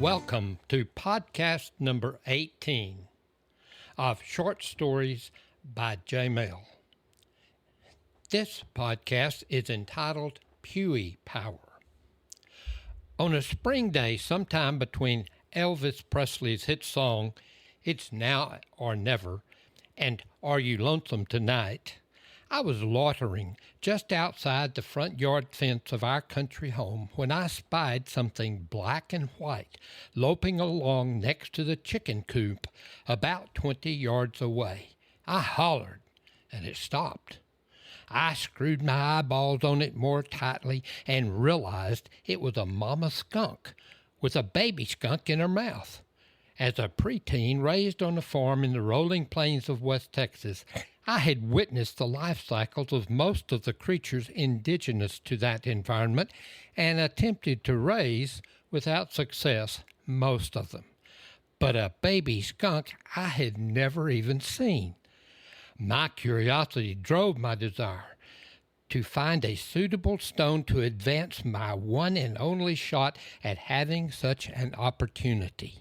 Welcome to podcast number 18 of Short Stories by J. Mel. This podcast is entitled Pewy Power. On a spring day sometime between Elvis Presley's hit song, It's Now or Never, and Are You Lonesome Tonight, I was loitering just outside the front yard fence of our country home when I spied something black and white loping along next to the chicken coop about 20 yards away. I hollered, and it stopped. I screwed my eyeballs on it more tightly and realized it was a mama skunk with a baby skunk in her mouth. As a preteen raised on a farm in the rolling plains of West Texas, I had witnessed the life cycles of most of the creatures indigenous to that environment and attempted to raise, without success, most of them. But a baby skunk I had never even seen. My curiosity drove my desire to find a suitable stone to advance my one and only shot at having such an opportunity.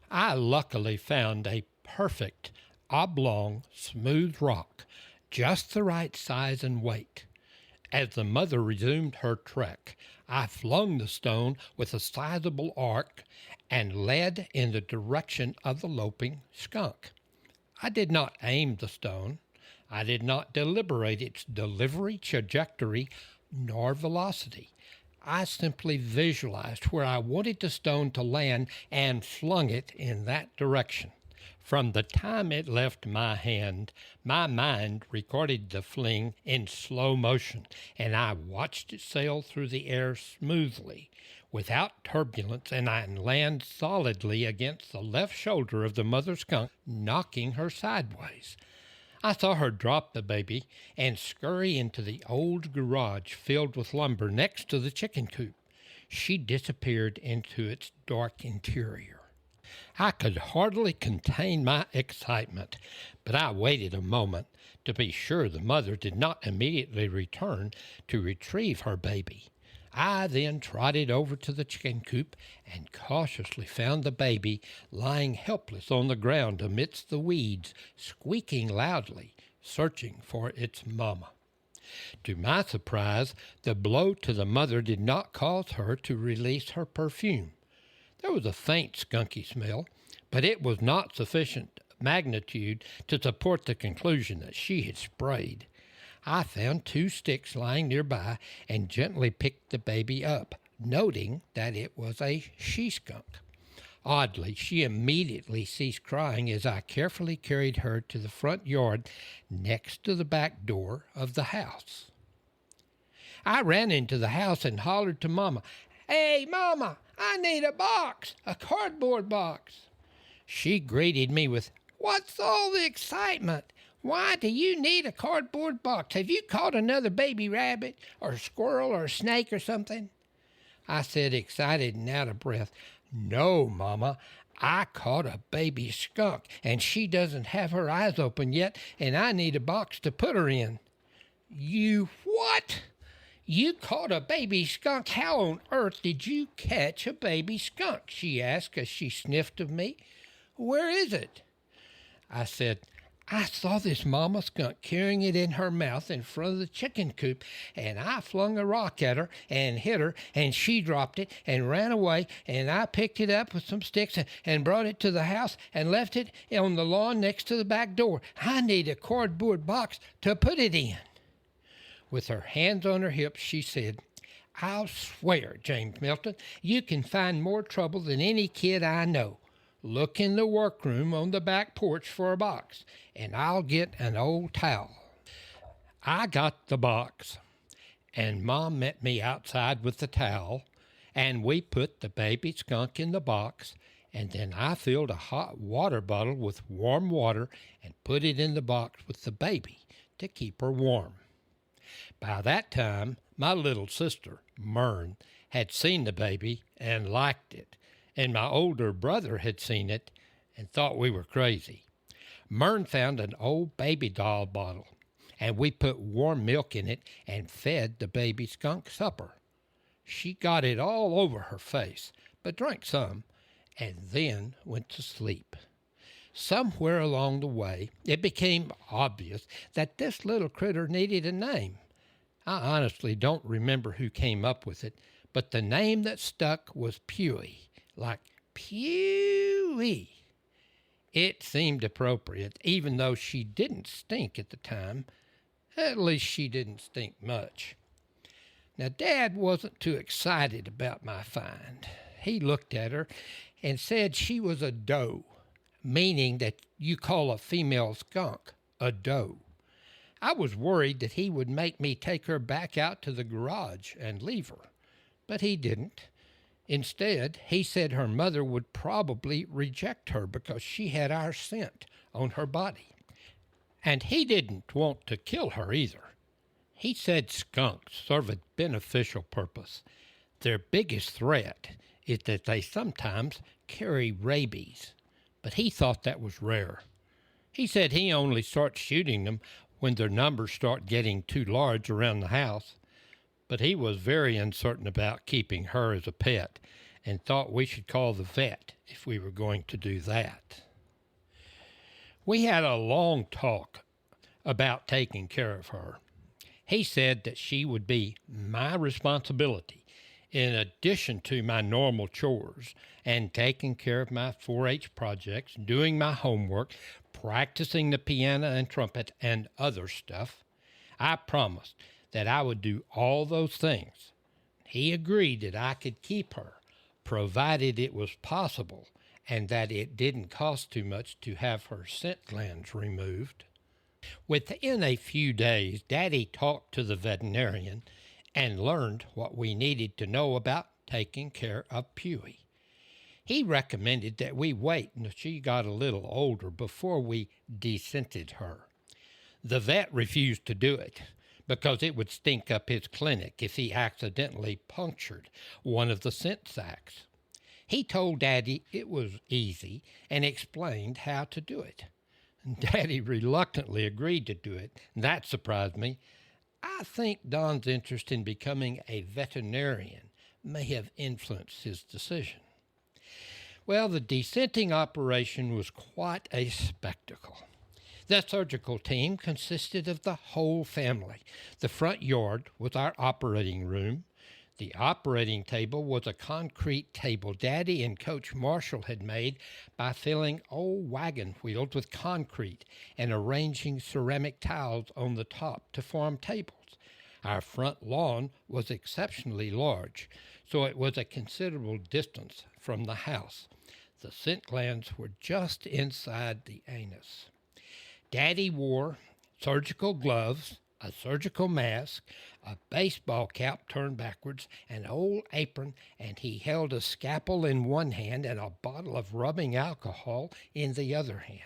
I luckily found a perfect, oblong, smooth rock, just the right size and weight. As the mother resumed her trek, I flung the stone with a sizable arc and led in the direction of the loping skunk. I did not aim the stone. I did not deliberate its delivery, trajectory, nor velocity. I simply visualized where I wanted the stone to land and flung it in that direction. From the time it left my hand, my mind recorded the fling in slow motion, and I watched it sail through the air smoothly, without turbulence, and land solidly against the left shoulder of the mother skunk, knocking her sideways. I saw her drop the baby and scurry into the old garage filled with lumber next to the chicken coop. She disappeared into its dark interior. I could hardly contain my excitement, but I waited a moment to be sure the mother did not immediately return to retrieve her baby. I then trotted over to the chicken coop and cautiously found the baby lying helpless on the ground amidst the weeds, squeaking loudly, searching for its mama. To my surprise, the blow to the mother did not cause her to release her perfume. There was a faint skunky smell, but it was not sufficient magnitude to support the conclusion that she had sprayed. I found 2 sticks lying nearby and gently picked the baby up, noting that it was a she-skunk. Oddly, she immediately ceased crying as I carefully carried her to the front yard next to the back door of the house. I ran into the house and hollered to Mama, "Hey, Mama, I need a box, a cardboard box." She greeted me with, "What's all the excitement? Why do you need a cardboard box? Have you caught another baby rabbit or a squirrel or a snake or something?" I said, excited and out of breath, "No, Mama, I caught a baby skunk, and she doesn't have her eyes open yet, and I need a box to put her in." "You what? You caught a baby skunk? How on earth did you catch a baby skunk?" she asked as she sniffed of me. "Where is it?" I said, "I saw this mama skunk carrying it in her mouth in front of the chicken coop, and I flung a rock at her and hit her, and she dropped it and ran away, and I picked it up with some sticks and brought it to the house and left it on the lawn next to the back door. I need a cardboard box to put it in." With her hands on her hips, she said, "I'll swear, James Milton, you can find more trouble than any kid I know. Look in the workroom on the back porch for a box, and I'll get an old towel." I got the box, and Mom met me outside with the towel, and we put the baby skunk in the box, and then I filled a hot water bottle with warm water and put it in the box with the baby to keep her warm. By that time, my little sister, Mern, had seen the baby and liked it, and my older brother had seen it and thought we were crazy. Mern found an old baby doll bottle, and we put warm milk in it and fed the baby skunk supper. She got it all over her face, drank some, and then went to sleep. Somewhere along the way, it became obvious that this little critter needed a name. I honestly don't remember who came up with it, but the name that stuck was Pewy, like Pewy. It seemed appropriate, even though she didn't stink at the time. At least she didn't stink much. Now, Dad wasn't too excited about my find. He looked at her and said she was a doe, meaning that you call a female skunk a doe. I was worried that he would make me take her back out to the garage and leave her, but he didn't. Instead, he said her mother would probably reject her because she had our scent on her body. And he didn't want to kill her either. He said skunks serve a beneficial purpose. Their biggest threat is that they sometimes carry rabies, but he thought that was rare. He said he only starts shooting them when their numbers start getting too large around the house, but he was very uncertain about keeping her as a pet and thought we should call the vet if we were going to do that. We had a long talk about taking care of her. He said that she would be my responsibility in addition to my normal chores and taking care of my 4-H projects, doing my homework, practicing the piano and trumpet, and other stuff. I promised that I would do all those things. He agreed that I could keep her, provided it was possible and that it didn't cost too much to have her scent glands removed. Within a few days, Daddy talked to the veterinarian and learned what we needed to know about taking care of Pewy. He recommended that we wait until she got a little older before we descented her. The vet refused to do it because it would stink up his clinic if he accidentally punctured one of the scent sacs. He told Daddy it was easy and explained how to do it. Daddy reluctantly agreed to do it, and that surprised me. I think Don's interest in becoming a veterinarian may have influenced his decision. Well, the descenting operation was quite a spectacle. The surgical team consisted of the whole family. The front yard was our operating room. The operating table was a concrete table Daddy and Coach Marshall had made by filling old wagon wheels with concrete and arranging ceramic tiles on the top to form tables. Our front lawn was exceptionally large, so it was a considerable distance from the house. The scent glands were just inside the anus. Daddy wore surgical gloves, a surgical mask, a baseball cap turned backwards, an old apron, and he held a scalpel in one hand and a bottle of rubbing alcohol in the other hand.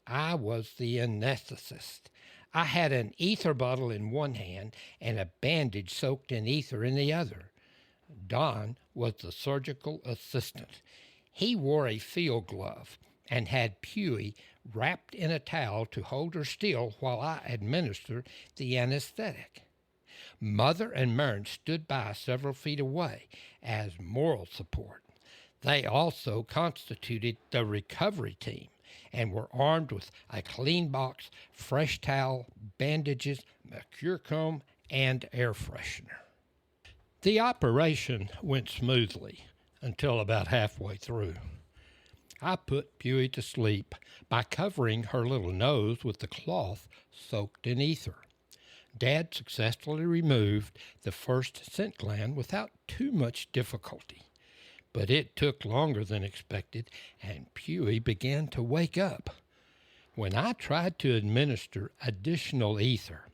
I was the anesthetist. I had an ether bottle in one hand and a bandage soaked in ether in the other. Don was the surgical assistant. He wore a field glove and had Pewy wrapped in a towel to hold her still while I administered the anesthetic. Mother and Maren stood by several feet away as moral support. They also constituted the recovery team and were armed with a clean box, fresh towel, bandages, mercure comb, and air freshener. The operation went smoothly until about halfway through. I put Pewy to sleep by covering her little nose with the cloth soaked in ether. Dad successfully removed the first scent gland without too much difficulty, but it took longer than expected, and Pewy began to wake up. When I tried to administer additional ether,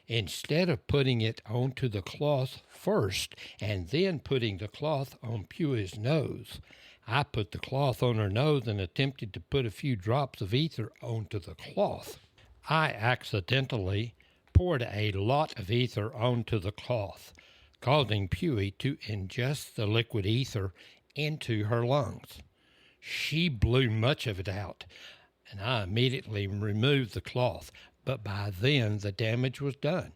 instead of putting it onto the cloth first and then putting the cloth on Pewy's nose, I put the cloth on her nose and attempted to put a few drops of ether onto the cloth. I accidentally poured a lot of ether onto the cloth, causing Pewy to ingest the liquid ether into her lungs. She blew much of it out, and I immediately removed the cloth, but by then the damage was done.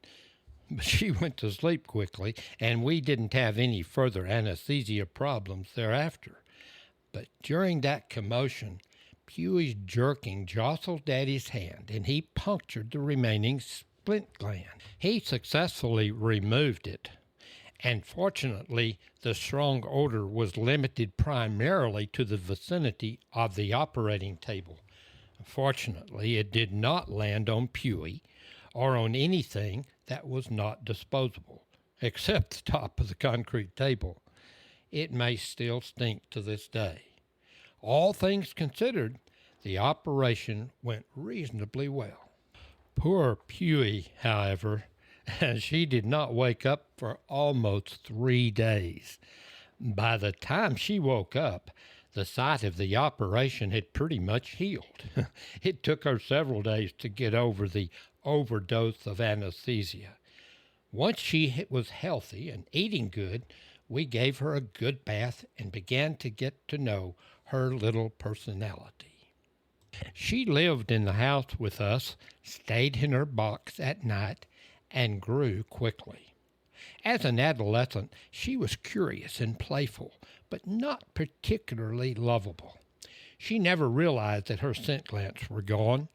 But she went to sleep quickly, and we didn't have any further anesthesia problems thereafter. But during that commotion, Pewy's jerking jostled Daddy's hand, and he punctured the remaining splint gland. He successfully removed it, and fortunately, the strong odor was limited primarily to the vicinity of the operating table. Fortunately, it did not land on Pewy or on anything that was not disposable, except the top of the concrete table. It may still stink to this day. All things considered, the operation went reasonably well. Poor Pewy, however, she did not wake up for almost 3 days. By the time she woke up, the site of the operation had pretty much healed. It took her several days to get over the overdose of anesthesia. Once she was healthy and eating good, we gave her a good bath and began to get to know her little personality. She lived in the house with us, stayed in her box at night, and grew quickly. As an adolescent, she was curious and playful, but not particularly lovable. She never realized that her scent glands were gone.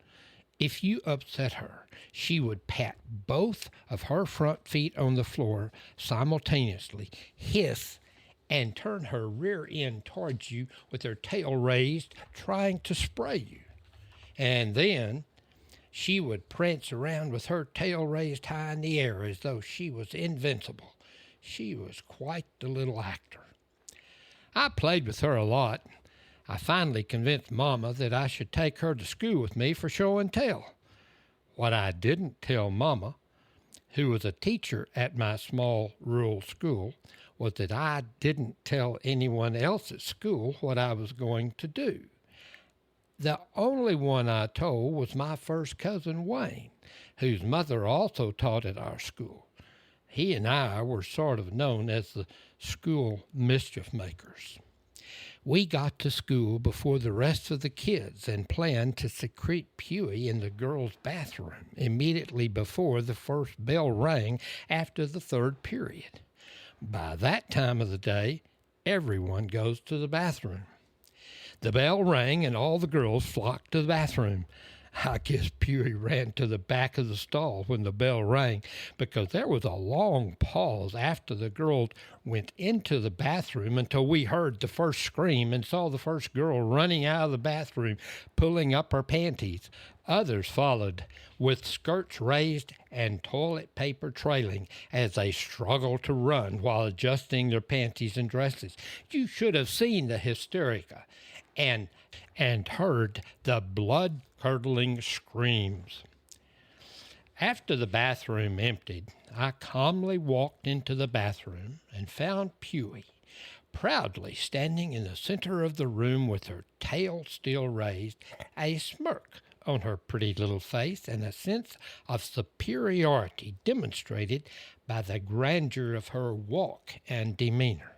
If you upset her, she would pat both of her front feet on the floor simultaneously, hiss, and turn her rear end towards you with her tail raised, trying to spray you. And then she would prance around with her tail raised high in the air as though she was invincible. She was quite the little actor. I played with her a lot. I finally convinced Mama that I should take her to school with me for show and tell. What I didn't tell Mama, who was a teacher at my small rural school, was that I didn't tell anyone else at school what I was going to do. The only one I told was my first cousin Wayne, whose mother also taught at our school. He and I were sort of known as the school mischief makers. We got to school before the rest of the kids and planned to secrete Pewy in the girls' bathroom immediately before the first bell rang after the third period. By that time of the day, everyone goes to the bathroom. The bell rang and all the girls flocked to the bathroom. I guess Pewy ran to the back of the stall when the bell rang, because there was a long pause after the girls went into the bathroom until we heard the first scream and saw the first girl running out of the bathroom, pulling up her panties. Others followed, with skirts raised and toilet paper trailing as they struggled to run while adjusting their panties and dresses. You should have seen the hysterica and heard the blood-curdling screams. After the bathroom emptied, I calmly walked into the bathroom and found Pewy proudly standing in the center of the room with her tail still raised, a smirk on her pretty little face, and a sense of superiority demonstrated by the grandeur of her walk and demeanor.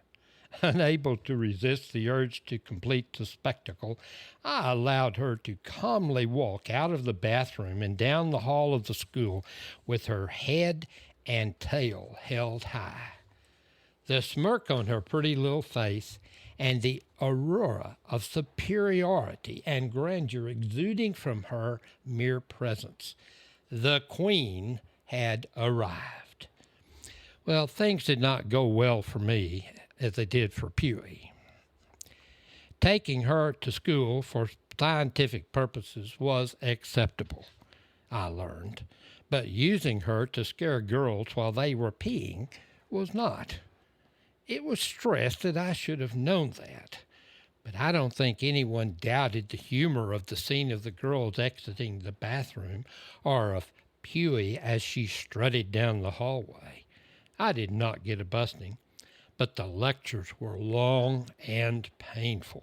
Unable to resist the urge to complete the spectacle, I allowed her to calmly walk out of the bathroom and down the hall of the school with her head and tail held high. The smirk on her pretty little face and the aurora of superiority and grandeur exuding from her mere presence. The Queen had arrived. Well, things did not go well for me, as they did for Pewy. Taking her to school for scientific purposes was acceptable, I learned, but using her to scare girls while they were peeing was not. It was stressed that I should have known that, but I don't think anyone doubted the humor of the scene of the girls exiting the bathroom or of Pewy as she strutted down the hallway. I did not get a busting, but the lectures were long and painful.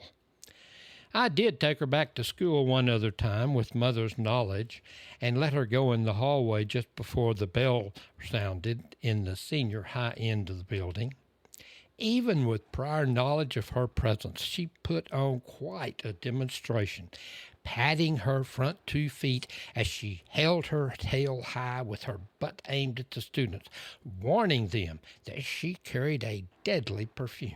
I did take her back to school one other time with Mother's knowledge and let her go in the hallway just before the bell sounded in the senior high end of the building. Even with prior knowledge of her presence, she put on quite a demonstration, patting her front 2 feet as she held her tail high with her butt aimed at the students, warning them that she carried a deadly perfume.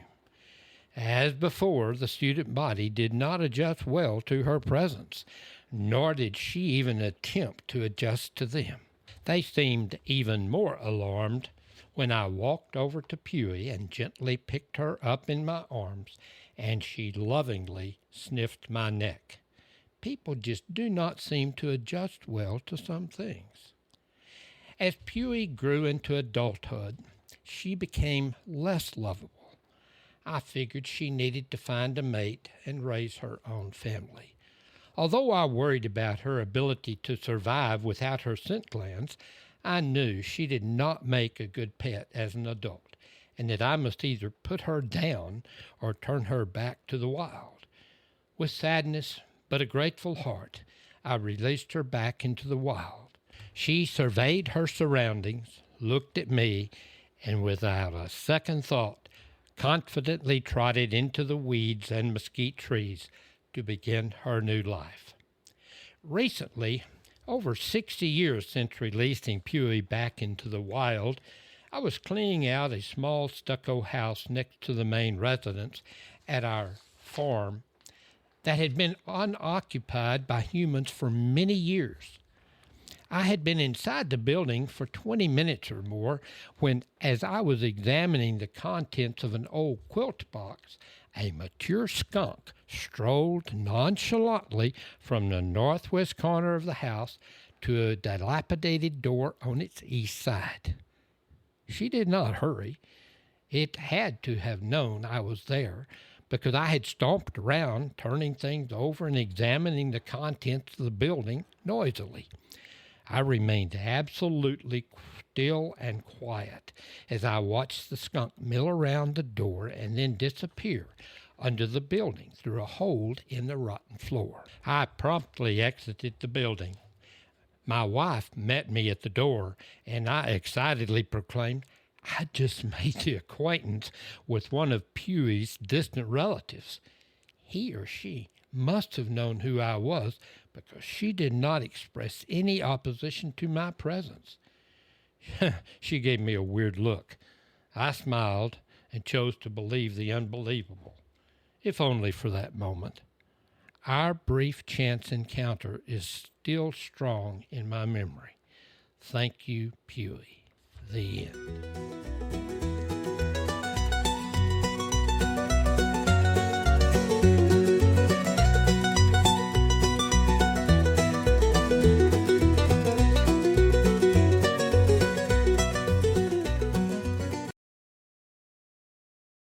As before, the student body did not adjust well to her presence, nor did she even attempt to adjust to them. They seemed even more alarmed when I walked over to Pewy and gently picked her up in my arms, and she lovingly sniffed my neck. People just do not seem to adjust well to some things. As Pewy grew into adulthood, she became less lovable. I figured she needed to find a mate and raise her own family. Although I worried about her ability to survive without her scent glands, I knew she did not make a good pet as an adult, and that I must either put her down or turn her back to the wild. With sadness but a grateful heart, I released her back into the wild. She surveyed her surroundings, looked at me, and without a second thought, confidently trotted into the weeds and mesquite trees to begin her new life. Recently, over 60 years since releasing Pewy back into the wild, I was cleaning out a small stucco house next to the main residence at our farm that had been unoccupied by humans for many years. I had been inside the building for 20 minutes or more when, as I was examining the contents of an old quilt box, a mature skunk strolled nonchalantly from the northwest corner of the house to a dilapidated door on its east side. She did not hurry. It had to have known I was there, because I had stomped around, turning things over and examining the contents of the building noisily. I remained absolutely still and quiet as I watched the skunk mill around the door and then disappear under the building through a hole in the rotten floor. I promptly exited the building. My wife met me at the door, and I excitedly proclaimed, "I just made the acquaintance with one of Pewy's distant relatives." He or she must have known who I was, because she did not express any opposition to my presence. She gave me a weird look. I smiled and chose to believe the unbelievable, if only for that moment. Our brief chance encounter is still strong in my memory. Thank you, Pewy. The end.